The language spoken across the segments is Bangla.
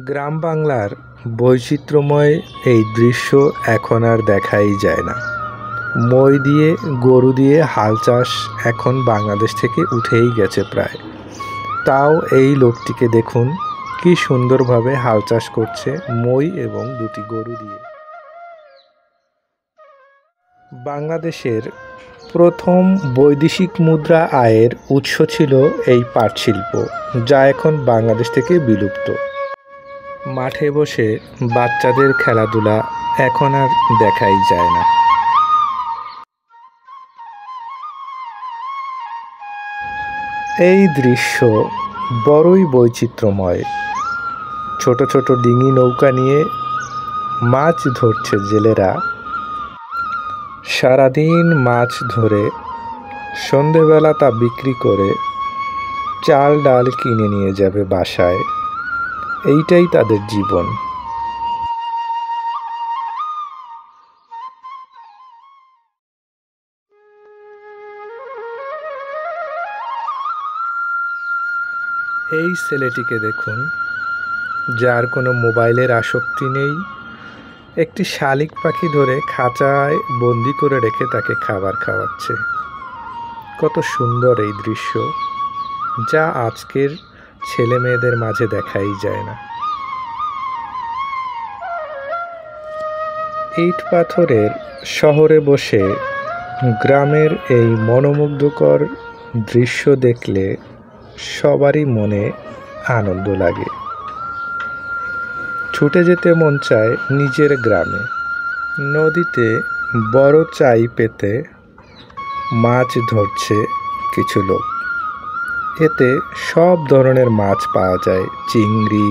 গ্রাম বাংলার বৈচিত্র্যময় এই দৃশ্য এখন আর দেখাই যায় না। মই দিয়ে গরু দিয়ে হাল চাষ এখন বাংলাদেশ থেকে উঠেই গেছে প্রায়। তাও এই লোকটিকে দেখুন কি সুন্দরভাবে হাল চাষ করছে মই এবং দুটি গরু দিয়ে। বাংলাদেশের প্রথম বৈদেশিক মুদ্রা আয়ের উৎস ছিল এই পাট শিল্প, যা এখন বাংলাদেশ থেকে বিলুপ্ত। মাঠে বসে বাচ্চাদের খেলাধুলা এখন আর দেখাই যায় না। এই দৃশ্য বড়ই বৈচিত্র্যময়। ছোট ছোট ডিঙি নৌকা নিয়ে মাছ ধরছে জেলেরা। সারাদিন মাছ ধরে সন্ধেবেলা তা বিক্রি করে চাল ডাল কিনে নিয়ে যাবে বাসায়। এইটাই তাদের জীবন। এই ছেলেটিকে দেখুন, যার কোনো মোবাইলের আসক্তি নেই, একটি শালিক পাখি ধরে খাঁচায় বন্দি করে রেখে তাকে খাবার খাওয়াচ্ছে। কত সুন্দর এই দৃশ্য, যা আজকের ছেলে মেয়েদের মাঝে দেখাই যায় না। ইট পাথরের শহরে বসে গ্রামের এই মনোমুগ্ধকর দৃশ্য দেখলে সবারই মনে আনন্দ লাগে। ছুটে যেতে মন চায় নিজের গ্রামে। নদীতে বড় চাই পেতে মাছ ধরছে কিছু লোক। এতে সব ধরনের মাছ পাওয়া যায়, চিংড়ি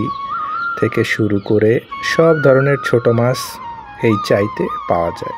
থেকে শুরু করে সব ধরনের ছোট মাছ এই চাইতে পাওয়া যায়।